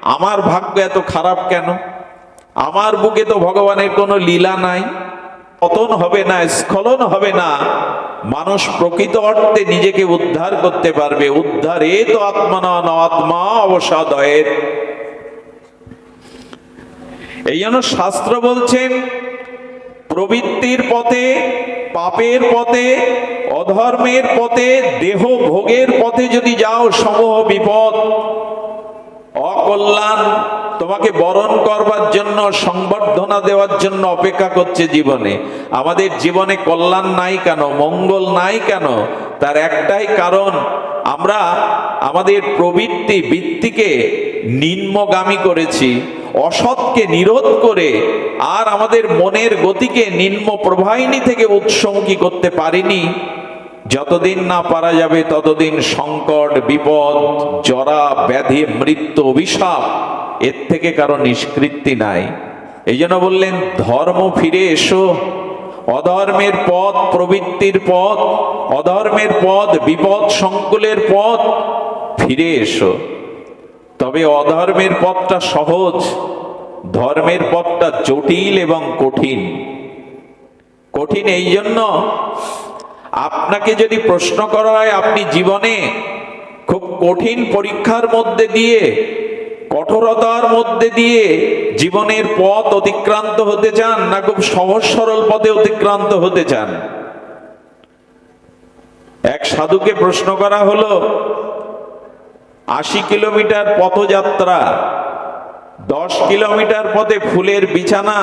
আমার ভাগ্য এত খারাপ কেন, আমার বুকে তো ভগবানের কোনো লীলা নাই। পতন হবে না, স্খলন হবে না, মানুষ প্রকৃত অর্থে নিজেকে উদ্ধার করতে পারবে। উদ্ধারে তো আত্মনা ন আত্মা অবসাদয়ের। এই জন্য শাস্ত্র বলছেন, প্রবৃত্তির পথে, পাপের পথে, অধর্মের পথে, দেহ ভোগের পথে যদি যাও, সমূহ বিপদ, অকল্যাণ তোমাকে বরণ করবার জন্য, সংবর্ধনা দেওয়ার জন্য অপেক্ষা করছে জীবনে। আমাদের জীবনে কল্যাণ নাই কেন, মঙ্গল নাই কেন? তার একটাই কারণ, আমরা আমাদের প্রবৃত্তি বৃত্তিকে নিম্নগামী করেছি, অসৎকে নিরোধ করে, আর আমাদের মনের গতিকে নিম্ন প্রবাহিনী থেকে উৎসমুখী করতে পারিনি। যতদিন না পারা যাবে ততদিন সংকট, বিপদ, জরা, ব্যাধি, মৃত্যু, অভিশাপ, এর থেকে কারো নিষ্কৃতি নাই। এই জন্য বললেন, ধর্ম ফিরে এসো। অধর্মের পথ প্রবৃত্তির পথ, অধর্মের পথ বিপদ সংকুলের পথ, ফিরে এসো। তবে অধর্মের পথটা সহজ, ধর্মের পথটা জটিল এবং কঠিন। কঠিন এই জন্য, আপনাকে যদি প্রশ্ন করা হয় আপনি জীবনে খুব কঠিন পরীক্ষার মধ্যে দিয়ে, কঠোরতার মধ্যে দিয়ে জীবনের পথ অতিক্রান্ত হতে চান, না খুব সহজ সরল পথে অতিক্রান্ত হতে চান? এক সাধুকে প্রশ্ন করা হলো, 80 কিলোমিটার পথযাত্রা, 10 কিলোমিটার পথে ফুলের বিছানা,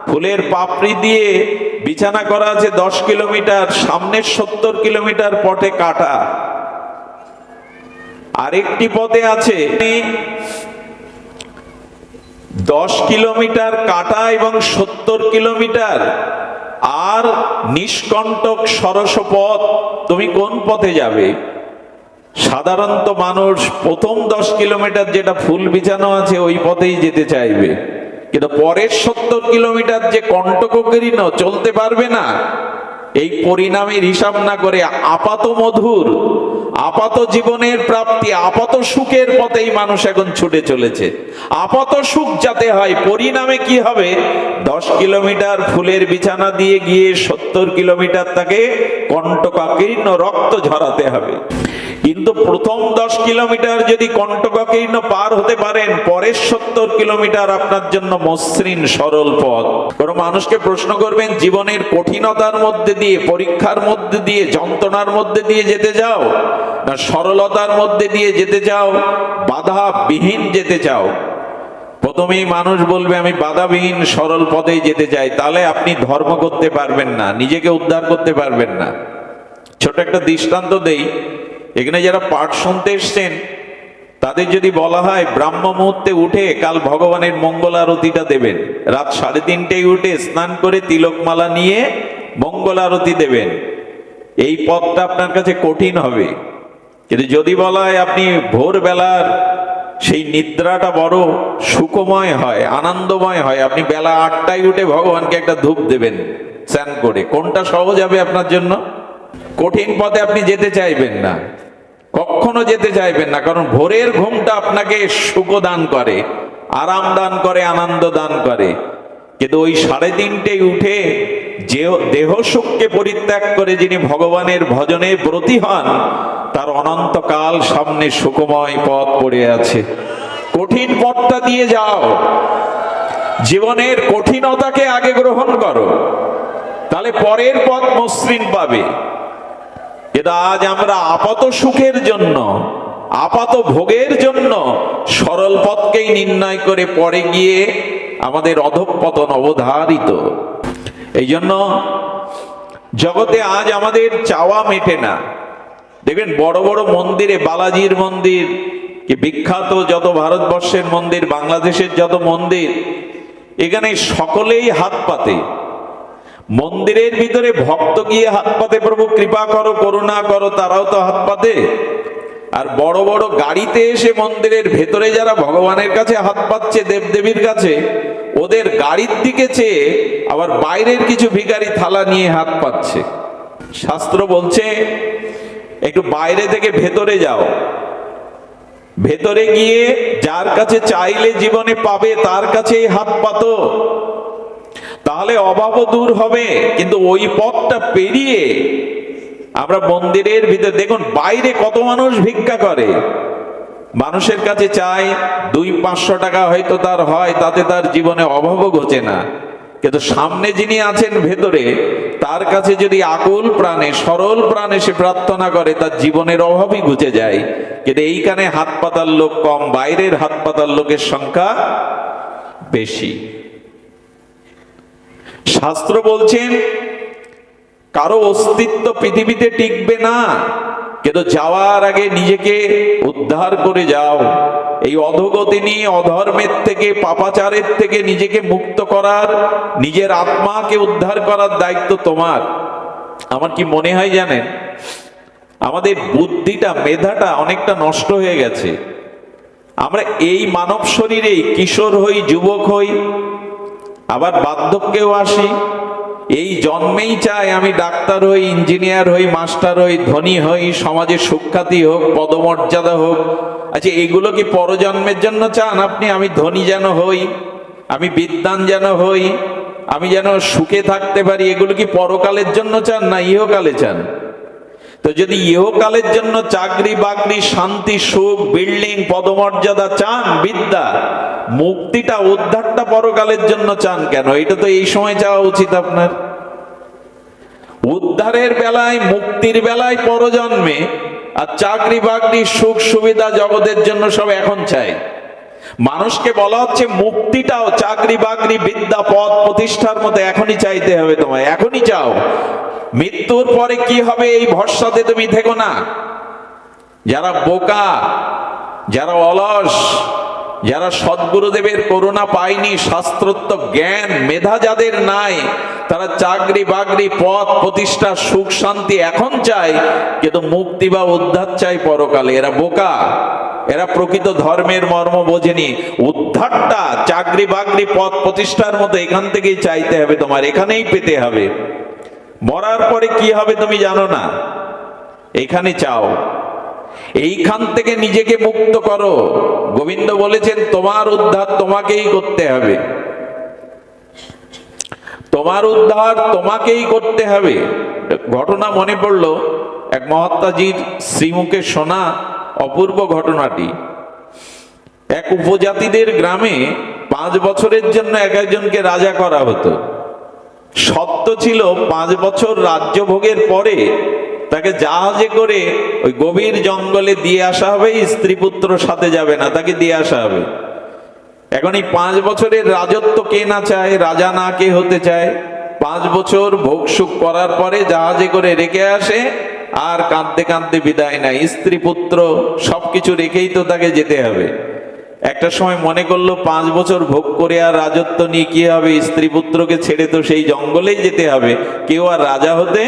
ফুলের পাপড়ি দিয়ে বিছানা করা আছে 10 কিলোমিটার, সামনের 70 কিলোমিটার পথে কাটা। আরেকটি পথে আছে 10 কিলোমিটার কাটা এবং 70 কিলোমিটার আর নিষ্কণ্টক সরস পথ। তুমি কোন পথে যাবে? সাধারণত মানুষ প্রথম 10 কিলোমিটার যেটা ফুল বিছানো আছে ওই পথেই যেতে চাইবে, কিন্তু পরের 70 কিলোমিটার যে কণ্টকীর্ণ, চলতে পারবে না। এই পরিণামের হিসাব না করে আপাত মধুর, আপাত জীবনের প্রাপ্তি, আপাত সুখের পথেই মানুষ এখন ছুটে চলেছে। আপাত সুখ যাতে হয়, পরিণামে কি হবে? 10 কিলোমিটার ফুলের বিছানা দিয়ে গিয়ে 70 কিলোমিটার তাকে কণ্টকাকীর্ণ রক্ত ঝরাতে হবে। কিন্তু প্রথম 10 কিলোমিটার যদি কণ্টকাকীর্ণ পার হতে পারেন, পরের 70 কিলোমিটার আপনার জন্য মসৃণ সরল পথ। কোন মানুষকে প্রশ্ন করবেন, জীবনের কঠিনতার মধ্যে দিয়ে, পরীক্ষার মধ্যে দিয়ে, যন্ত্রণার মধ্যে দিয়ে যেতে চাও, না সরলতার মধ্যে দিয়ে যেতে চাও, বাধা বিহীন যেতে চাও? প্রথমেই মানুষ বলবে, আমি বাধাবিহীন সরল পথেই যেতে চাই। তাহলে আপনি ধর্ম করতে পারবেন না, নিজেকে উদ্ধার করতে পারবেন না। ছোট একটা দৃষ্টান্ত দেই। এখানে যারা পাঠ শুনতে এসছেন, তাদের যদি বলা হয় ব্রাহ্ম মুহূর্তে উঠে কাল ভগবানের মঙ্গল আরতিটা দেবেন, রাত 3:30টায় উঠে স্নান করে তিলকমালা নিয়ে মঙ্গল আরতি দেবেন, এই পথটা আপনার কাছে কঠিন হবে। কিন্তু যদি বলা হয় আপনি ভোরবেলার সেই নিদ্রাটা বড় সুখময় হয়, আনন্দময় হয়, আপনি বেলা 8টায় উঠে ভগবানকে একটা ধূপ দেবেন স্নান করে, কোনটা সহজ হবে আপনার জন্য? কঠিন পথে আপনি যেতে চাইবেন না, কখনো যেতে চাইবেন না। কারণ ভোরের ঘুমটা আপনাকে সুখ দান করে, আরাম দান করে, আনন্দ দান করে। কিন্তু ওই 3:30টায় উঠে যে দেহ সুখকে পরিত্যাগ করে যিনি ভগবানের ভজনে ব্রতী হন, তার অনন্তকাল সামনে সুখময় পথ পড়ে আছে। কঠিন পথটা দিয়ে যাও, জীবনের কঠিনতাকে আগে গ্রহণ করো, তাহলে পরের পথ মসৃণ পাবে। কিন্তু আজ আমরা আপাত সুখের জন্য, আপাত ভোগের জন্য সরল পথকেই নির্ণয় করে পরে গিয়ে আমাদের অধঃপতন অবধারিত। এই জন্য জগতে আজ আমাদের চাওয়া মেটে না। দেখবেন বড় বড় মন্দিরে, বালাজির মন্দির কি বিখ্যাত, যত ভারতবর্ষের মন্দির, বাংলাদেশের যত মন্দির, এখানে সকলেই হাত পাতে। মন্দিরের ভিতরে ভক্ত গিয়ে হাত পাতে, প্রভু কৃপা করো, করুণা করো, তারাও তো হাত পাতে। আর বড় বড় গাড়িতে এসে মন্দিরের ভেতরে যারা ভগবানের কাছে হাত পাচ্ছে, দেবদেবীর কাছে, ওদের গাড়ির দিকে চেয়ে আবার বাইরের কিছু ভিখারি থালা নিয়ে হাত পাচ্ছে। শাস্ত্র বলছে একটু বাইরে থেকে ভেতরে যাও, ভেতরে গিয়ে যার কাছে চাইলে জীবনে পাবে তার কাছেই হাত পাতো, তাহলে অভাবও দূর হবে। কিন্তু ওই পথটা পেরিয়ে আমরা মন্দিরের ভিতরে দেখুন, বাইরে কত মানুষ ভিক্ষা করে, মানুষের কাছে চায় 200-500 টাকা হয়তো তার হয়, তাতে তার জীবনে অভাবও ঘটে না। কিন্তু সামনে যিনি আছেন ভেতরে, তার কাছে যদি আকুল প্রাণে সরল প্রাণে সে প্রার্থনা করে, তার জীবনের অভাবই ঘুচে যায়। কিন্তু এইখানে হাত পাতার লোক কম, বাইরের হাত পাতার লোকের সংখ্যা বেশি। শাস্ত্র বলছেন কারো অস্তিত্ব পৃথিবীতে টিকবে না, কিন্তু যাওয়ার আগে নিজেকে উদ্ধার করে যাও। এই অধোগতিনি অধর্মের থেকে, পাপাচারের থেকে নিজেকে মুক্ত করার, নিজের আত্মাকে উদ্ধার করার দায়িত্ব তোমার। আমার কি মনে হয় জানেন, আমাদের বুদ্ধিটা, মেধাটা অনেকটা নষ্ট হয়ে গেছে। আমরা এই মানব শরীরেই কিশোর হই, যুবক হই, আবার বার্ধক্যেও আসি। এই জন্মেই চাই আমি ডাক্তার হই, ইঞ্জিনিয়ার হই, মাস্টার হই, ধনী হই, সমাজে সুখ্যাতি হোক, পদমর্যাদা হোক। আচ্ছা, এগুলো কি পরজন্মের জন্য চান আপনি? আমি ধনী যেন হই, আমি বিদ্বান যেন হই, আমি যেন সুখে থাকতে পারি, এগুলো কি পরকালের জন্য চান না ইহকালে চান? তো যদি ইহকালের জন্য চাকরি বাকরি, শান্তি, সুখ, বিল্ডিং, পদমর্যাদা চান, বিদ্যা, মুক্তিটা, উদ্ধারটা পরকালের জন্য চান কেন? এটা তো এই সময় চাওয়া উচিত আপনার। উদ্ধারের বেলায়, মুক্তির বেলায় পরজন্মে, আর চাকরি বাকরি, সুখ সুবিধা জগতের জন্য সব এখন চাই। মানুষকে বলা হচ্ছে মুক্তিটাও চাকরি বাকরি, বিদ্যা, পদ প্রতিষ্ঠার মতো এখনই চাইতে হবে তোমায়, এখনই চাও। মৃত্যুর পরে কি হবে এই ভরসাতে তুমি থেকো না। যারা বোকা, যারা অলস, যারা সদ্গুরুদেবের করুণা পায়নি, শাস্ত্রোক্ত জ্ঞান মেধা যাদের নাই, তারা চাকরি বাকরি, পদ প্রতিষ্ঠা, সুখ শান্তি এখন চায়, কিন্তু মুক্তি বা উদ্ধার চাই পরকালে। এরা বোকা, এরা প্রকৃত ধর্মের মর্ম বোঝেনি। উদ্ধারটা চাকরি বাকরি, পদ প্রতিষ্ঠার মতো এখান থেকেই চাইতে হবে তোমার, এখানেই পেতে হবে। মরার পরে কি হবে তুমি জানো না, এখানে চাও। এইখান থেকে নিজেকে মুক্ত করো। গোবিন্দ বলেছেন তোমার উদ্ধার তোমাকেই করতে হবে, তোমার উদ্ধার তোমাকেই করতে হবে। ঘটনা মনে পড়লো, এক মহাত্মাজির শ্রীমুখে শোনা অপূর্ব ঘটনাটি। এক উপজাতিদের গ্রামে 5 বছরের জন্য একজনকে রাজা করা হতো। সত্য ছিল 5 বছর রাজ্য ভোগের পরে তাকে জাহাজে করে ওই গভীর জঙ্গলে দিয়ে আসা হবে, স্ত্রী পুত্র সাথে যাবে না, তাকে দিয়ে আসা হবে। এখন এই 5 বছরের রাজত্ব কে না চায়, রাজা না কে হতে চায়? 5 বছর ভোগ সুখ করার পরে জাহাজে করে রেখে আসে, আর কাঁদতে কাঁদতে বিদায় নেয়। স্ত্রী পুত্র সবকিছু রেখেই তো তাকে যেতে হবে। একটা সময় মনে করলো 5 বছর ভোগ করে আর রাজত্ব নিয়ে কি হবে, স্ত্রী পুত্রকে ছেড়ে তো সেই জঙ্গলেই যেতে হবে, কেউ আর রাজা হতে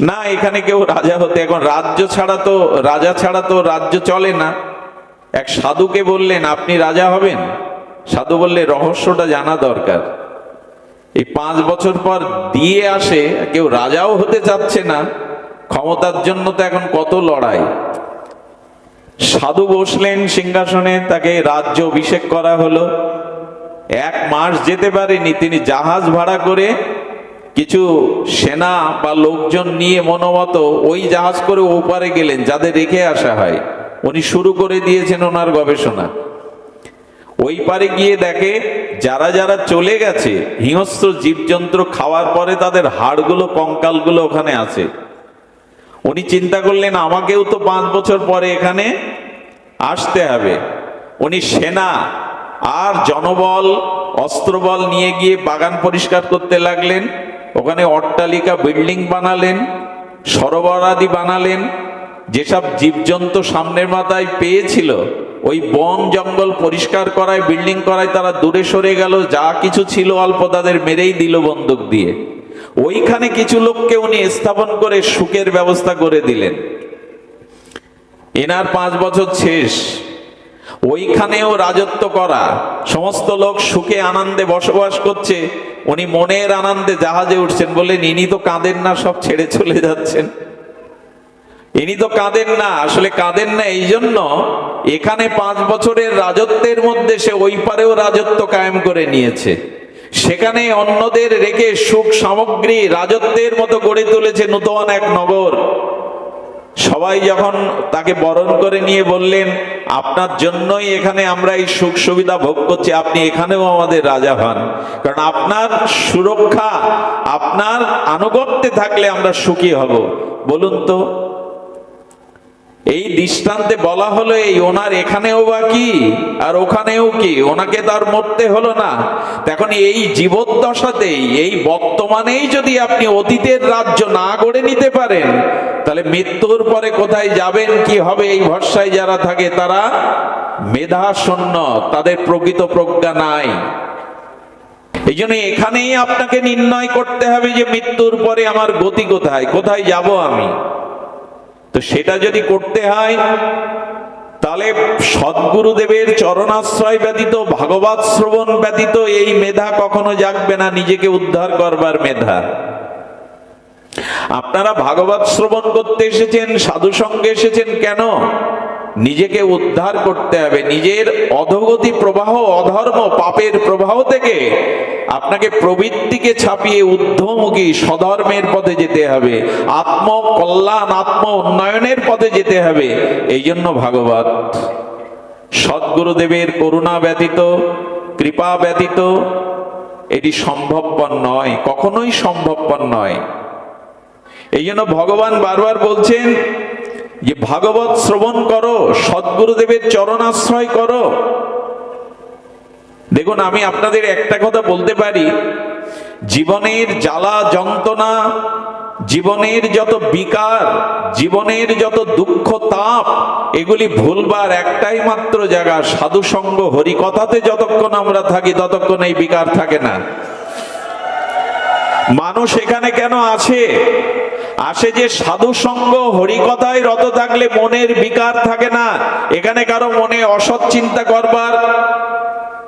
না, এখানে কেউ রাজা হতে, এখন রাজ্য ছাড়া তো, রাজা ছাড়া তো রাজ্য চলে না। এক সাধুকে বললেন আপনি রাজা হবেন? সাধু বললে রহস্যটা জানা দরকার। এই 5 বছর পর দিয়ে আসে, কেউ রাজাও হতে চাচ্ছে না, ক্ষমতার জন্য তো এখন কত লড়াই। সাধু বসলেন সিংহাসনে, তাকে রাজ্য অভিষেক করা হলো। 1 মাস যেতে পারেনি, তিনি জাহাজ ভাড়া করে কিছু সেনা বা লোকজন নিয়ে মনোমত ওই জাহাজ করে ওপারে গেলেন, যাদের রেখে আসা হয়। উনি শুরু করে দিয়েছেন ওনার গবেষণা। ওই পারে গিয়ে দেখে যারা যারা চলে গেছে, হিংস্র জীবজন্তু খাওয়ার পরে তাদের হাড়গুলো, কঙ্কালগুলো ওখানে আছে। উনি চিন্তা করলেন আমাকেও তো 5 বছর পরে এখানে আসতে হবে। উনি সেনা আর জনবল, অস্ত্রবল নিয়ে গিয়ে বাগান পরিষ্কার করতে লাগলেন, ওখানে অট্টালিকা, বিল্ডিং বানালেন, সরোবর আদি বানালেন। যেসব জীবজন্তু সামনের মাথায় পেয়েছিল, ওই বন জঙ্গল পরিষ্কার করায়, বিল্ডিং করায় তারা দূরে সরে গেল। যা কিছু ছিল অল্প তাদের মেরেই দিল বন্দুক দিয়ে। ওইখানে কিছু লোককে উনি স্থাপন করে সুখের ব্যবস্থা করে দিলেন। এনার 5 বছর শেষ, ওইখানেও রাজত্ব করা, সমস্ত লোক সুখে আনন্দে বসবাস করছে, উনি মনের আনন্দে জাহাজে উঠছেন। বললেন ইনি তো কাঁদেন না, সব ছেড়ে চলে যাচ্ছেন। ইনি তো কাঁদেন না, আসলে কাঁদেন না এই জন্য, এখানে 5 বছরের রাজত্বের মধ্যে সে ওই পারেও রাজত্ব কায়েম করে নিয়েছে, সেখানে অন্যদের রেখে সুখ সামগ্রী রাজত্বের মতো গড়ে তুলেছে নূতন এক নগর। সবাই যখন তাকে বরণ করে নিয়ে বললেন, আপনার জন্যই এখানে আমরা এই সুখ সুবিধা ভোগ করছি, আপনি এখানেও আমাদের রাজা হন, কারণ আপনার সুরক্ষা, আপনার আনুগত্যে থাকলে আমরা সুখী হব। বলুন তো, এই দৃষ্টান্তে বলা হলো এই ওনার এখানেও বা কি আর ওখানেও কি, ওনাকে তার মরতে হলো না। এখন এই জীবদ্দশাতেই, এই বর্তমানেই যদি আপনি অতীতের রাজ্য না গড়ে নিতে পারেন, তাহলে মৃত্যুর পরে কোথায় যাবেন, কি হবে, এই ভরসায় যারা থাকে তারা মেধা শূন্য, তাদের প্রকৃত প্রজ্ঞা নাই। এই জন্য এখানেই আপনাকে নির্ণয় করতে হবে যে মৃত্যুর পরে আমার গতি কোথায়, কোথায় যাব আমি। তো সেটা যদি করতে হয়, তাহলে সদ্গুরুদেবের চরণাশ্রয় ব্যতীত, ভাগবত শ্রবণ ব্যতীত এই মেধা কখনো জাগবে না, নিজেকে উদ্ধার করবার মেধা। আপনারা ভাগবত শ্রবণ করতে এসেছেন, সাধু সঙ্গে এসেছেন কেন? নিজেকে উদ্ধার করতে হবে, নিজের অধোগতি প্রবাহ, অধর্ম পাপের প্রবাহ থেকে আপনাকে প্রবৃত্তিকে ছাপিয়ে ঊর্ধ্বমুখী সধর্মের পথে যেতে হবে, আত্মকল্যাণ, আত্ম উন্নয়নের পথে যেতে হবে। এই জন্য ভাগবত। সদ্গুরুদেবের করুণা ব্যতীত, কৃপা ব্যতীত এটি সম্ভবপর নয়, কখনোই সম্ভবপর নয়। এই জন্য ভগবান বারবার বলছেন যে ভাগবত শ্রবণ করো, সদ্গুরুদেবের চরণাশ্রয় করো। দেখুন, আমি আপনাদের একটা কথা বলতে পারি, জীবনের জ্বালা যন্ত্রণা, জীবনের যত বিকার, জীবনের যত দুঃখ তাপ, এগুলি ভুলবার একটাই মাত্র জায়গা, সাধু সঙ্গ, হরিকথাতে যতক্ষণ আমরা থাকি ততক্ষণ এই বিকার থাকে না। মানুষ এখানে কেন আসে? আসে যে সাধু সঙ্গ, হরিকথায় রত থাকলে মনের বিকার থাকে না। এখানে কারো মনে অসৎ চিন্তা করবার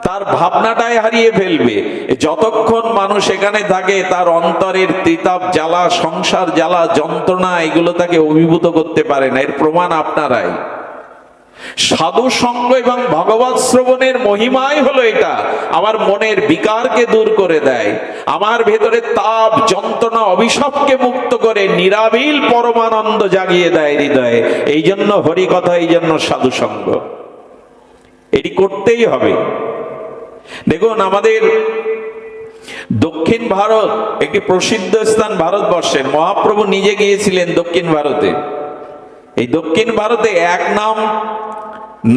তার ভাবনাটাই হারিয়ে ফেলবে। যতক্ষণ মানুষ এখানে থাকে তার অন্তরের ত্রিতাপ জ্বালা, সংসার জ্বালা, যন্ত্রণা, এগুলো তাকে অভিভূত করতে পারে না। এর প্রমাণ আপনারাই। সাধু সঙ্গ এবং ভগবত শ্রবণের মহিমাই হলো এটা, আমার মনের বিকারকে দূর করে দেয়, আমার ভেতরে তাপ, যন্ত্রণা, অভিশাপকে মুক্ত করে নিরাবিল পরমানন্দ জাগিয়ে দেয় হৃদয়ে। এই জন্য হরিকথা, এই জন্য সাধু সঙ্গ, এটি করতেই হবে। দেখুন, আমাদের দক্ষিণ ভারত একটি প্রসিদ্ধ স্থান ভারতবর্ষের, মহাপ্রভু নিজে গিয়েছিলেন দক্ষিণ ভারতে। এই দক্ষিণ ভারতে এক নাম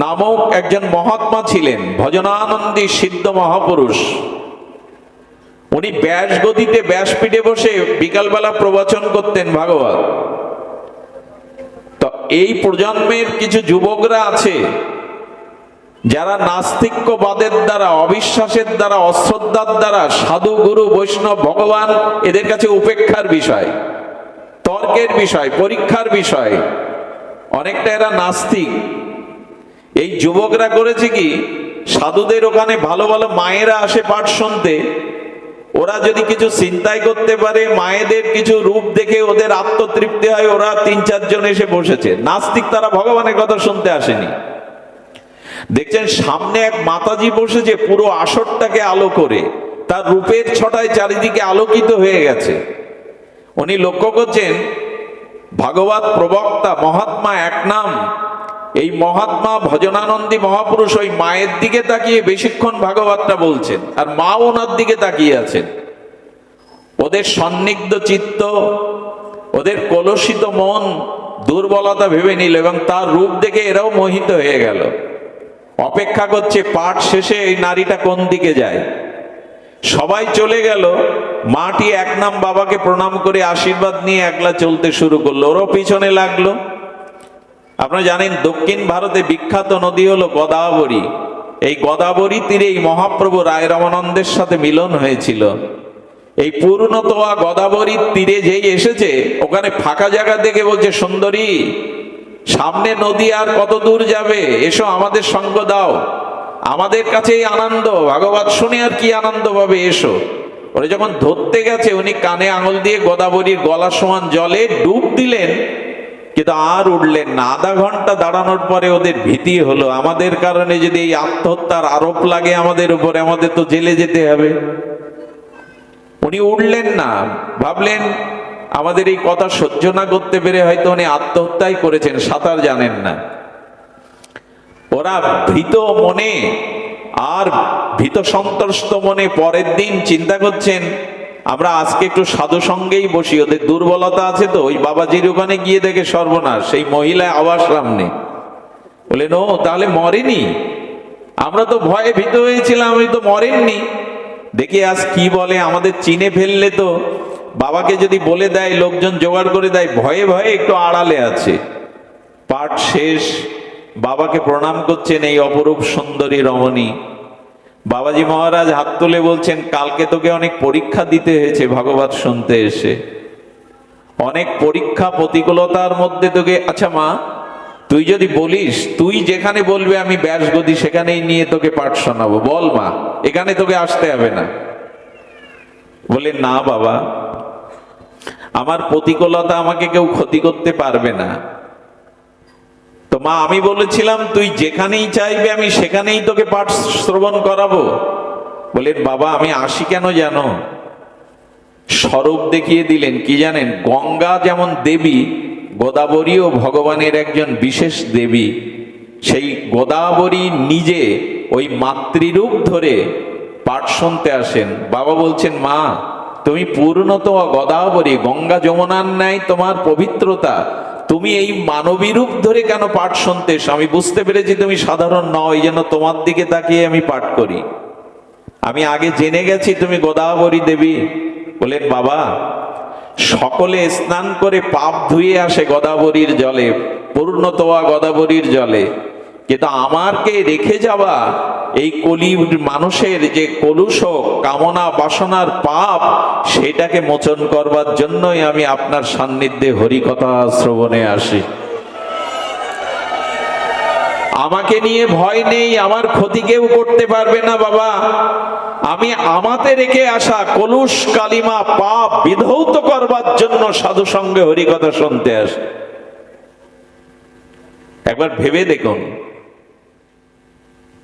নামক একজন মহাত্মা ছিলেন, ভজনানন্দী সিদ্ধ মহাপুরুষ। উনি ব্যাসগদিতে, ব্যাসপীঠে বসে বিকালবেলা প্রবচন করতেন ভাগবত। তো এই প্রজন্মের কিছু যুবকরা আছে যারা নাস্তিক্যবাদের দ্বারা, অবিশ্বাসের দ্বারা, অশ্রদ্ধার দ্বারা সাধু, গুরু, বৈষ্ণব, ভগবান এদের কাছে উপেক্ষার বিষয়, তর্কের বিষয়, পরীক্ষার বিষয়। অনেকটা এরা নাস্তিক। এই যুবকরা করেছে কি, সাধুদের ওখানে ভালো ভালো মায়েরা আসে পাঠ শুনতে, ওরা যদি কিছু চিন্তাই করতে পারে, মায়েদের কিছু রূপ দেখে ওদের আত্মতৃপ্তি হয়, ওরা 3-4 জন এসে বসেছে। নাস্তিক, তারা ভগবানের কথা শুনতে আসেনি। দেখছেন সামনে এক মাতাজি বসেছে, পুরো আসরটাকে আলো করে, তার রূপের ছটায় চারিদিকে আলোকিত হয়ে গেছে। উনি লক্ষ্য করছেন ভাগবত প্রবক্তা মহাত্মা এক নাম, এই মহাত্মা ভজনানন্দী মহাপুরুষ ওই মায়ের দিকে তাকিয়ে বেশিক্ষণ ভাগবতটা বলছেন, আর মা ওনার দিকে তাকিয়ে আছেন। ওদের সন্নিগ্ধ চিত্ত, ওদের কলুষিত মন দুর্বলতা ভেবে নিল এবং তার রূপ দেখে এরাও মোহিত হয়ে গেল। অপেক্ষা করছে পাঠ শেষে এই নারীটা কোন দিকে যায়। সবাই চলে গেল, মাটি এক নাম বাবাকে প্রণাম করে আশীর্বাদ নিয়ে একলা চলতে শুরু করলো, ওরও পিছনে লাগলো। আপনারা জানেন দক্ষিণ ভারতে বিখ্যাত নদী হলো গোদাবরী। এই গোদাবরী তীরে এই মহাপ্রভু রায় রামানন্দের সাথে মিলন হয়েছিল। এই পূর্ণতোয়া গোদাবরীর তীরে যেই এসেছে, ওখানে ফাঁকা জায়গা দেখে বলছে, সুন্দরী, সামনে নদী আর কত দূর যাবে, এসো আমাদের সঙ্গ দাও, আমাদের কাছেই আনন্দ, ভাগবত শুনে আর কি আনন্দ পাবে, এসো। ওরা যখন ধরতে গেছে, উনি কানে আঙুল দিয়ে গোদাবরীর গলা সমান জলে ডুব দিলেন। কিন্তু আর উঠলেন না। আধা ঘন্টা দাঁড়ানোর পরে ওদের ভীতি হলো, আমাদের কারণে যদি এই আত্মহত্যার আরোপ লাগে আমাদের উপরে, আমাদের তো জেলে যেতে হবে। উনি উঠলেন না, ভাবলেন আমাদের এই কথা সহ্য না করতে পেরে হয়তো উনি আত্মহত্যাই করেছেন, সাঁতার জানেন না। ওরা ভীত মনে আর ভীত সন্ত্রস্ত মনে পরের দিন চিন্তা করছেন আমরা আজকে একটু সাধু সঙ্গেই বসি, ওদের দুর্বলতা আছে তো। ওই বাবাজির ওখানে গিয়ে দেখে সর্বনাশ, সেই মহিলা আবার সামনে। বলেন ও তাহলে মরেনি, আমরা তো ভয়ে ভীত হয়েছিলাম, ওই তো মরেননি। দেখি আজ কি বলে, আমাদের চিনে ফেললে তো বাবাকে যদি বলে দেয়, লোকজন জোগাড় করে দেয়, ভয়ে ভয়ে একটু আড়ালে আছে। পাঠ শেষ, বাবাকে প্রণাম করছেন এই অপরূপ সুন্দরী রমণী। বাবাজি মহারাজ হাত তুলে বলছেন, কালকে তোকে অনেক পরীক্ষা দিতে হয়েছে ভাগবত শুনতে এসে, অনেক পরীক্ষা প্রতিকূলতার মধ্যে তোকে। আচ্ছা মা, তুই যদি বলিস, তুই যেখানে বলবে আমি ব্যাসগদি সেখানেই নিয়ে তোকে পাঠ শোনাবো, বল মা, এখানে তোকে আসতে হবে না। বলে না বাবা, আমার প্রতিকূলতা আমাকে কেউ ক্ষতি করতে পারবে না। তো মা আমি বলেছিলাম তুই যেখানেই চাইবে আমি সেখানেই তোকে পাঠ শ্রবণ করাবো। বলেন বাবা আমি আসি কেন জানো? স্বরূপ দেখিয়ে দিলেন, কি জানেন? গঙ্গা যেমন দেবী, গোদাবরীও ভগবানের একজন বিশেষ দেবী। সেই গোদাবরী নিজে ওই মাতৃরূপ ধরে পাঠ শুনতে আসেন। বাবা বলছেন মা তুমি পূর্ণত গোদাবরী, গঙ্গা যমুনার ন্যায় তোমার পবিত্রতা, তুমি এই মানবী রূপ ধরে কেন পাঠ শুনতে এসো? আমি বুঝতে পেরেছি তুমি সাধারণ নও, এই জন্য তোমার দিকে তাকিয়ে আমি পাঠ করি। আমি আগে জেনে গেছি তুমি গোদাবরী দেবী। বলেন বাবা, সকলে স্নান করে পাপ ধুয়ে আসে গোদাবরীর জলে, পূর্ণতোয়া গোদাবরীর জলে, কিন্তু আমারকে রেখে যাওয়া এই কলির মানুষের যে কলুষ কামনা বাসনার পাপ, সেটাকে মোচন করবার জন্যই আমি আপনার সান্নিধ্যে হরিকথা শ্রবণে আসি। আমাকে নিয়ে ভয় নেই, আমার ক্ষতি কেউ করতে পারবে না বাবা। আমি আমাতে রেখে আসা কলুষ কালিমা পাপ বিধৌত করবার জন্য সাধু সঙ্গে হরিকথা শুনতে আসি। একবার ভেবে দেখুন,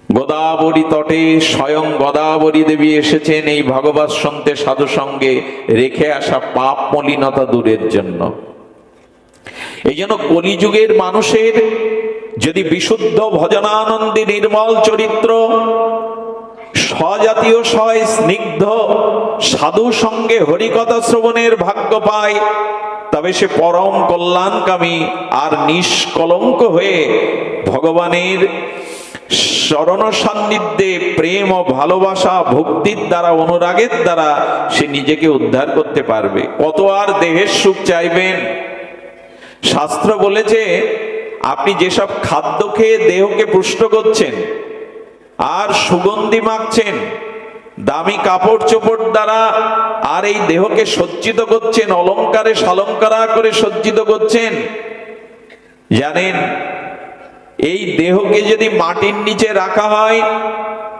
গোদাবরী তটে স্বয়ং গোদাবরী দেবী এসেছেন এই ভাগবত শুনতে, সাধু সঙ্গে রেখে আসা পাপ মলিনতা দূরের জন্য। এই জন্য কলিযুগের মানুষের যদি বিশুদ্ধ ভজনানন্দী নির্মল চরিত্র, স্বজাতীয় সয় স্নিগ্ধ সাধু সঙ্গে হরিকথা শ্রবণের ভাগ্য পায়, তবে সে পরম কল্যাণকামী আর নিষ্কলঙ্ক হয়ে ভগবানের শরণ সান্নিধ্যে প্রেম ও ভালোবাসা ভক্তির দ্বারা, অনুরাগের দ্বারা সে নিজেকে উদ্ধার করতে পারবে। কত আর দেহের সুখ চাইবেন? শাস্ত্র বলেছে আপনি যেসব খাদ্য খেয়ে দেহকে পুষ্ট করছেন আর সুগন্ধি মাখছেন, দামি কাপড় চোপড় দ্বারা আর এই দেহকে সজ্জিত করছেন, অলঙ্কারে সালঙ্কারা করে সজ্জিত করছেন, জানেন এই দেহকে যদি মাটির নিচে রাখা হয়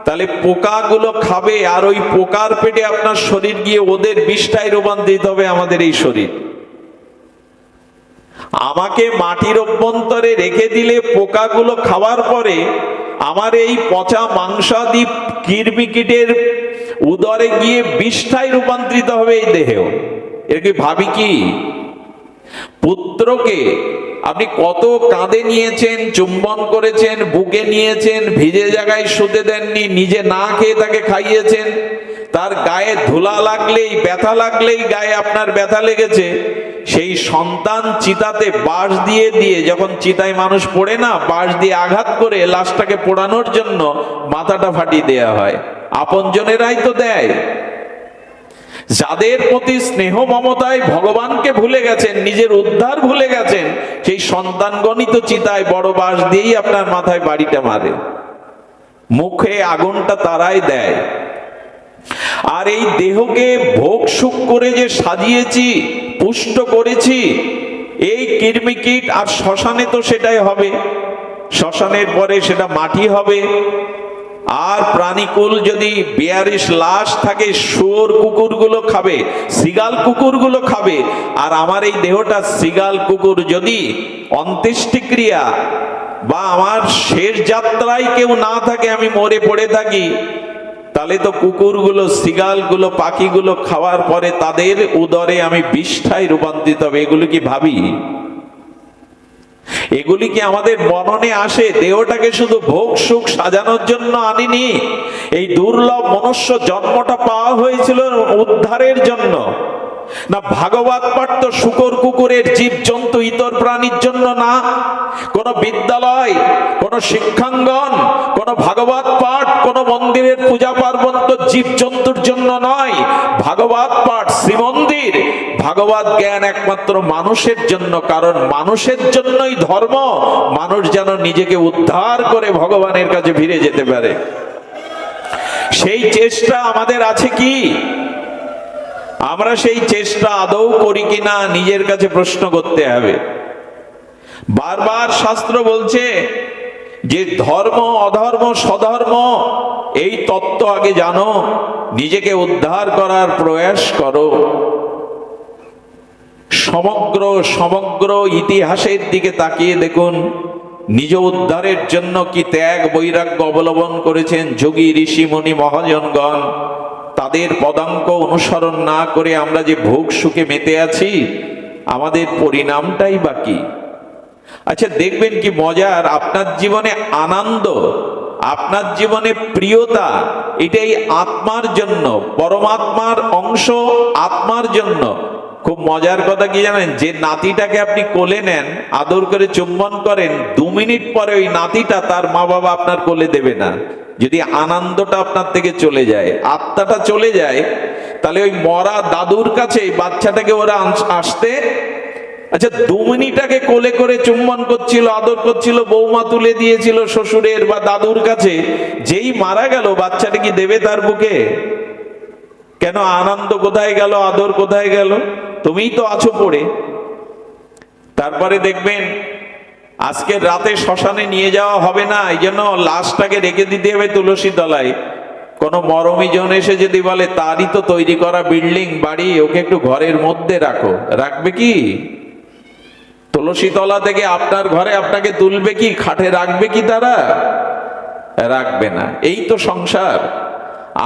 তাহলে পোকাগুলো খাবে, আর ওই পোকার পেটে আপনার শরীর গিয়ে ওদের বিষটায় রূপান্তরিত হবে আমাদের এই শরীর। আমাকে মাটির অভ্যন্তরে রেখে দিলে পোকাগুলো খাওয়ার পরে আমার এই পচা মাংসাদি কীটমিকিটের উদরে গিয়ে বিষটায় রূপান্তরিত হবে এই দেহেও। এর কি ভাবি কি? পুত্রকে আপনি কত কাঁধে নিয়েছেন, চুম্বন করেছেন, বুকে নিয়েছেন, ভিজে জায়গায় শুতে দেননি, নিজে না খেয়ে তাকে খাইয়েছেন, তার গায়ে ধুলা লাগলেই, ব্যথা লাগলেই গায়ে আপনার ব্যথা লেগেছে, সেই সন্তান চিতাতে বাঁশ দিয়ে দিয়ে, যখন চিতায় মানুষ পড়ে না, বাঁশ দিয়ে আঘাত করে লাশটাকে পোড়ানোর জন্য মাথাটা ফাটিয়ে দেয়া হয়। আপনজনেরাই তো দেয়। যাদের প্রতি স্নেহ মমতায় ভগবানকে ভুলে গেছেন, নিজের উদ্ধার ভুলে গেছেন, সেই সন্তানগণিত চিতায় বড় বাঁশ দিয়েই আপনার মাথায় বাড়িটা মারে, মুখে আগুনটা তারাই দেয়। আর এই দেহকে ভোগ সুখ করে যে সাজিয়েছি, পুষ্ট করেছি, এই কীটমিকিট আর শ্মশানে তো সেটাই হবে, শ্মশানের পরে সেটা মাটি হবে, আর প্রাণীকুল যদি 42 লাশ থাকে, শুয়োর কুকুরগুলো খাবে, সিগাল কুকুরগুলো খাবে। আর আমার এই দেহটা সিগাল কুকুর যদি অন্ত্যেষ্টিক্রিয়া বা আমার শেষ যাত্রায় কেউ না থাকে, আমি মরে পড়ে থাকি, তাহলে তো কুকুরগুলো, সিগালগুলো, পাখিগুলো খাওয়ার পরে তাদের উদরে আমি বিষ্ঠায় রূপান্তরিত হবে। এগুলো কি ভাবি? এগুলি কি আমাদের মননে আসে? দেহটাকে শুধু ভোগ সুখ সাজানোর জন্য আনিনি। এই দুর্লভ মনুষ্য জন্মটা পাওয়া হয়েছিল উদ্ধারের জন্য। না ভাগবত পাঠ তো শুকর কুকুরের, জীব জন্তু ইতর প্রাণীর জন্য না। কোন বিদ্যালয়, কোন শিক্ষাঙ্গন, কোন ভাগবত পাঠ, কোন মন্দিরের পূজা পার্বণ তো জীব জন্তুর জন্য নয়। ভাগবত পাঠ, শ্রীমন্দির, ভাগবত জ্ঞান একমাত্র মানুষের জন্য। কারণ মানুষের জন্যই ধর্ম, মানুষ যেন নিজেকে উদ্ধার করে ভগবানের কাছে ফিরে যেতে পারে। সেই চেষ্টা আমাদের আছে কি? আমরা সেই চেষ্টা আদৌ করি কিনা নিজের কাছে প্রশ্ন করতে হবে। বারবার শাস্ত্র বলছে যে ধর্ম অধর্ম স্বধর্ম এই তত্ত্ব আগে জানো, নিজেকে উদ্ধার করার প্রয়াস করো। সমগ্র ইতিহাসের দিকে তাকিয়ে দেখুন, নিজ উদ্ধারের জন্য কি ত্যাগ বৈরাগ্য অবলম্বন করেছেন যোগী ঋষি মুনি মহাজনগণ। তাদের পদাঙ্ক অনুসরণ না করে আমরা যে ভোগ সুখে মেতে আছি, আমাদের পরিণামটাই বাকি। আচ্ছা দেখবেন কি মজার, আপনার জীবনে আনন্দ, আপনার জীবনে প্রিয়তা, এটাই আত্মার জন্য, পরমাত্মার অংশ আত্মার জন্য। খুব মজার কথা কি জানেন, যে নাতিটাকে আপনি কোলে নেন, আদর করে চুম্বন করেন, 2 মিনিট পরে ওই নাতিটা তার মা বাবা আপনার কোলে দেবে না। যদি আনন্দটা আপনার থেকে চলে যায়, আত্মাটা চলে যায়, তাহলে ওই মরা দাদুর কাছে বাচ্চাটাকে ওরা আসতে, আচ্ছা 2 মিনিট আগে কোলে করে চুম্বন করছিল, আদর করছিল, বৌমা তুলে দিয়েছিল শ্বশুরের বা দাদুর কাছে, যেই মারা গেল বাচ্চাটা কি দেবে তার বুকে? কেন? আনন্দ কোথায় গেল, আদর কোথায় গেল? তুমিই তো আছো পড়ে। তারপরে দেখবেন আজকে রাতে শ্মশানে নিয়ে যাওয়া হবে না, এই জন্য লাশটাকে রেখে দিতে হবে তুলসী তলায়। কোন মরমী জন এসে যদি বলে তারই তো তৈরি করা বিল্ডিং বাড়ি, ওকে একটু ঘরের মধ্যে রাখো, রাখবে কি? তুলসী তলা থেকে আপনার ঘরে আপনাকে তুলবে কি? খাটে রাখবে কি তারা? রাখবে না। এই তো সংসার।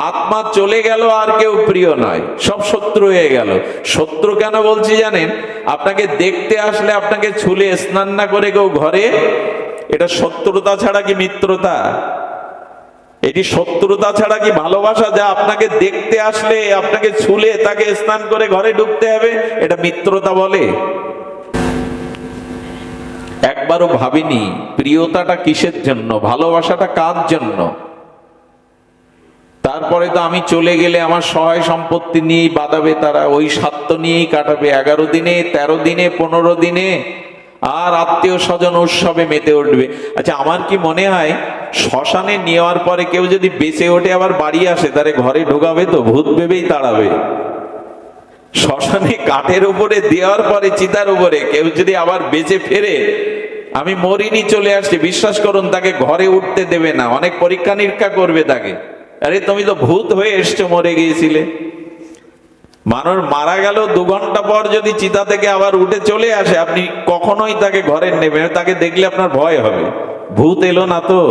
আত্মা চলে গেল, আর কেউ প্রিয় নয়, সব শত্রু হয়ে গেল। শত্রু কেন বলছি জানেন? আপনাকে দেখতে আসলে আপনাকে ছুলে স্নান না করে কেউ ঘরে, এটা শত্রুতা ছাড়া কি মিত্রতা? এটি শত্রুতা ছাড়া কি ভালোবাসা? যা আপনাকে দেখতে আসলে আপনাকে ছুলে তাকে স্নান করে ঘরে ঢুকতে হবে, এটা মিত্রতা বলে? একবারও ভাবিনি প্রিয়তাটা কিসের জন্য, ভালোবাসাটা কার জন্য? তারপরে তো আমি চলে গেলে আমার সহায় সম্পত্তি নিয়েই বাঁধাবে তারা, ওই স্বার্থ নিয়েই কাটাবে 11 দিনে, 13 দিনে, 15 দিনে, আর আত্মীয় স্বজন উৎসবে মেতে উঠবে। আচ্ছা আমার কি মনে হয় শ্মশানে নেওয়ার পরে কেউ যদি বেঁচে ওঠে আবার বাড়ি আসে, তারে ঘরে ঢোকাবে তো? ভূত ভেবেই তাড়াবে। শ্মশানে কাঠের উপরে দেওয়ার পরে, চিতার উপরে কেউ যদি আবার বেঁচে ফেরে, আমি মরিনি চলে আসছি, বিশ্বাস করুন তাকে ঘরে উঠতে দেবে না, অনেক পরীক্ষা নিরীক্ষা করবে তাকে। আরে তুমি তো ভূত হয়ে এসছো, মরে গিয়েছিলে। মানুষ মারা গেল 2 ঘন্টা পর যদি চিতা থেকে আবার উঠে চলে আসে, আপনি কখনোই তাকে ঘরে নেবেন, তাকে দেখলে আপনার ভয় হবে, ভূত এলো না তো।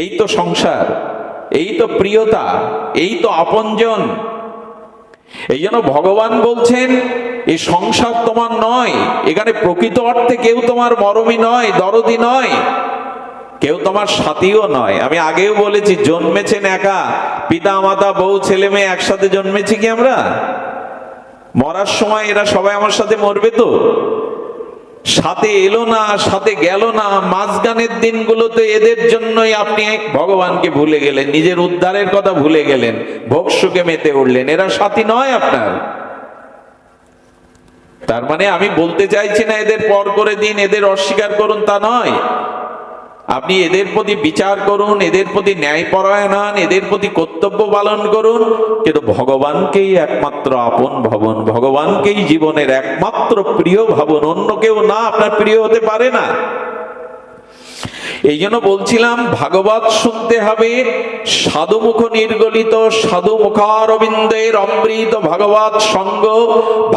এই তো সংসার, এই তো প্রিয়তা, এই তো আপনজন। এই জন্য ভগবান বলছেন এই সংসার তোমার নয়, এখানে প্রকৃত অর্থে কেউ তোমার মরমী নয়, দরদি নয়, কেউ তোমার সাথীও নয়। আমি আগেও বলেছি, জন্মেছেন একা, পিতা মাতা বউ ছেলে মেয়ে একসাথে জন্মেছি কি আমরা? মরার সময় এরা সবাই আমার সাথে মরবে তো? সাথে এলো না, সাথে গেল না, মাঝখানের দিনগুলোতে এদের জন্যই আপনি ভগবানকে ভুলে গেলেন, নিজের উদ্ধারের কথা ভুলে গেলেন, ভোগ সুখে মেতে উঠলেন। এরা সাথী নয় আপনার। তার মানে আমি বলতে চাইছি না এদের পর করে দিন, এদের অস্বীকার করুন, তা নয়। আপনি এদের প্রতি বিচার করুন, এদের প্রতি ন্যায়পরায়ণ হন, এদের প্রতি কর্তব্য পালন করুন, কিন্তু ভগবানকেই একমাত্র আপন ভাবুন, ভগবানকেই জীবনের একমাত্র প্রিয় ভাবুন। অন্য কেউ না আপনার প্রিয় হতে পারে না। এই জন্য বলছিলাম ভাগবত শুনতে হবে সাধুমুখ নির্গলিত, সাধু মুখারবিন্দের অমৃত ভাগবত সঙ্গ,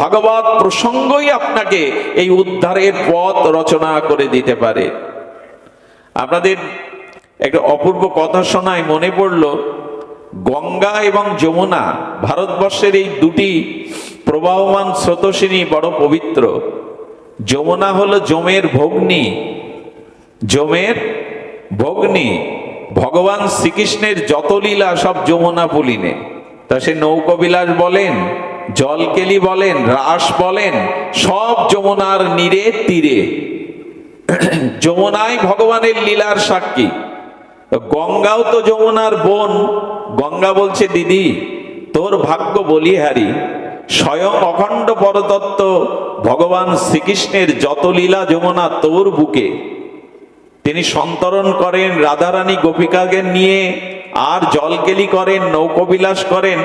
ভাগবত প্রসঙ্গই আপনাকে এই উদ্ধারের পথ রচনা করে দিতে পারে। আপনাদের একটা অপূর্ব কথা শোনায় মনে পড়ল, গঙ্গা এবং যমুনা ভারতবর্ষের এই দুটি প্রবাহমান স্রোতস্বিনী বড় পবিত্র। যমুনা হলো যমের ভগ্নী, যমের ভগ্নী। ভগবান শ্রীকৃষ্ণের যত লীলা সব যমুনা পুলিনে। তা সে নৌকবিলাস বলেন, জলকেলি বলেন, রাস বলেন, সব যমুনার নীরে তীরে। যমুনাই ভগবানের লীলার সাক্ষী। গঙ্গাও তো যমুনার বোন। গঙ্গা বলছে, দিদি তোর ভাগ্য বলিহারি, স্বয়ং অখণ্ড পরতত্ত্ব ভগবান শ্রীকৃষ্ণের যত লীলা যমুনা তোর বুকে। তিনি সন্তরণ করেন রাধারানী গোপিকাকে নিয়ে, আর জলকেলি করেন, নৌকবিলাস করেন।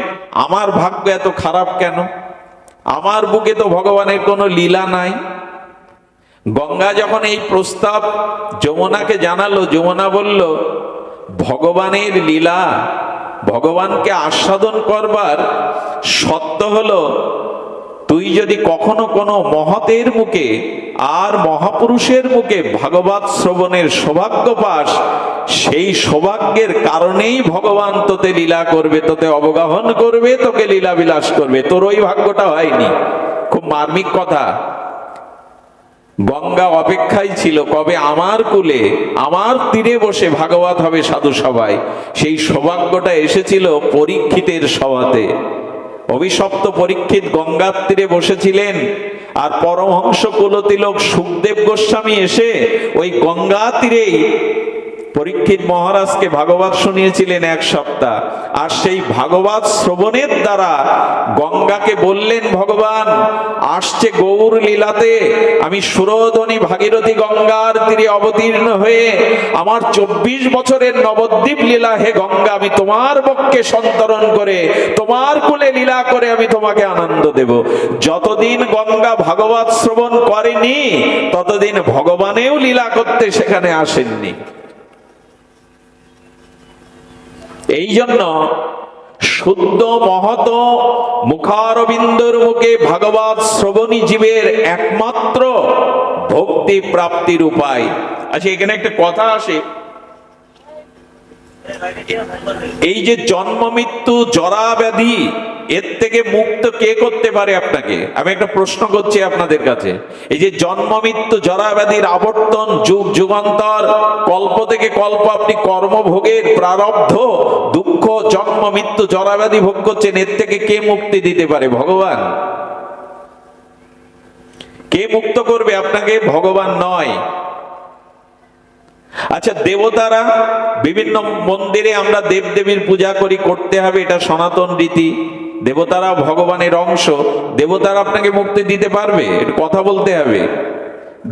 আমার ভাগ্য এত খারাপ কেন? আমার বুকে তো ভগবানের কোনো লীলা নাই। গঙ্গা যখন এই প্রস্তাব যমুনাকে জানালো, যমুনা বলল, ভগবানের লীলা, ভগবানকে আস্বাদন করবার সত্য হলো, তুই যদি কখনো কোনো মহতের মুখে আর মহাপুরুষের মুখে ভাগবত শ্রবণের সৌভাগ্য পাস, সেই সৌভাগ্যের কারণেই ভগবান তোতে লীলা করবে, তোতে অবগাহন করবে, তোকে লীলা বিলাস করবে। তোর ওই ভাগ্যটা হয়নি। খুব মার্মিক কথা। গঙ্গা অপেক্ষায় ছিল কবে আমার কুলে, আমার তীরে বসে ভাগবত হবে সাধু সভায়। সেই সৌভাগ্যটা এসেছিল পরীক্ষিতের সভাতে। অভিশপ্ত পরীক্ষিত গঙ্গার তীরে বসেছিলেন, আর পরমহংস কুলতিলক সুখদেব গোস্বামী এসে ওই গঙ্গা তীরেই পরীক্ষিত মহারাজকে ভাগবত শুনিয়েছিলেন 1 সপ্তাহ। আর সেই ভাগবত শ্রবণের দ্বারা গঙ্গাকে বললেন, ভগবান আসছে গৌর লীলাতে, আমি সুরধনী ভাগীরথী গঙ্গার তীরে অবতীর্ণ হয়ে আমার 24 বছরের নবদ্বীপ লীলা, হে গঙ্গা, আমি তোমার পক্ষে সন্তরণ করে তোমার কুলে লীলা করে আমি তোমাকে আনন্দ দেব। যতদিন গঙ্গা ভাগবত শ্রবণ করেনি, ততদিন ভগবানেও লীলা করতে সেখানে আসেননি। এই জন্য শুদ্ধ মহত মুখারবিন্দর মুখে ভাগবত শ্রবণী জীবের একমাত্র ভক্তি প্রাপ্তির উপায়। আচ্ছা, এখানে একটা কথা আসে, এই যে জন্ম মৃত্যু জরা ব্যাধি, এর থেকে মুক্ত কে করতে পারে আপনাকে? আমি একটা প্রশ্ন করছি আপনাদের কাছে। এই যে জন্ম মৃত্যু জরা ব্যাধির আবর্তন, যুগ যুগান্তর, কল্প থেকে কল্প আপনি কর্মভোগের প্রারব্ধ দুঃখ, জন্ম মৃত্যু জরা ব্যাধি ভোগ করছেন, এর থেকে কে মুক্তি দিতে পারে? ভগবান। কে মুক্ত করবে আপনাকে? ভগবান নয়। আচ্ছা, দেবতারা, বিভিন্ন মন্দিরে আমরা দেবদেবীর পূজা করি, করতে হবে, এটা সনাতন রীতি। দেবতারা ভগবানের অংশ। দেবতারা আপনাকে মুক্তি দিতে পারবে? এটা কথা বলতে হবে।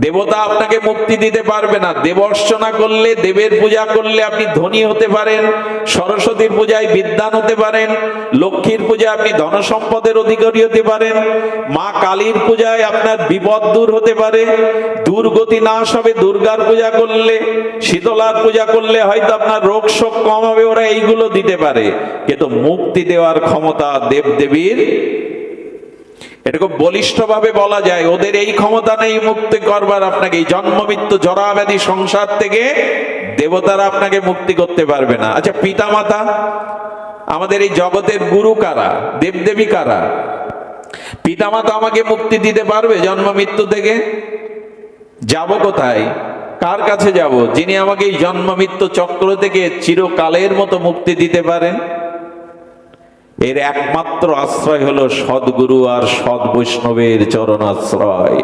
দেবতা আপনাকে মুক্তি দিতে পারবে না। দেবর্চনা করলে, দেবের পূজা করলে আপনি ধনী হতে পারেন, সরস্বতীর পূজায় বিদ্বান হতে পারেন, লক্ষ্মীর পূজায় আপনি ধন সম্পদের অধিকারী হতে পারেন, মা কালীর পূজায় আপনার বিপদ দূর হতে পারে, দুর্গতি নাশ হবে দুর্গার পূজা করলে, শীতলার পূজা করলে হয়তো আপনার রোগ শোক কম হবে, ওরা এইগুলো দিতে পারে। কিন্তু মুক্তি দেওয়ার ক্ষমতা দেবদেবীর। এটা খুব বলিষ্ঠ ভাবে বলা যায়, ওদের এই ক্ষমতা নেই মুক্তি করবার আপনাকে। এই জন্ম মৃত্যু জরা ব্যাধি সংসার থেকে দেবতারা আপনাকে মুক্তি করতে পারবে না। আচ্ছা, পিতা মাতা, আমাদের এই জগতের গুরু কারা? দেবদেবী কারা? পিতা মাতা আমাকে মুক্তি দিতে পারবে জন্ম মৃত্যু থেকে? যাব কোথায়? কার কাছে যাব? যিনি আমাকে এই জন্ম মৃত্যু চক্র থেকে চিরকালের মতো মুক্তি দিতে পারেন। এর একমাত্র আশ্রয় হলো সদ্গুরু আর সৎ বৈষ্ণবের চরণ আশ্রয়।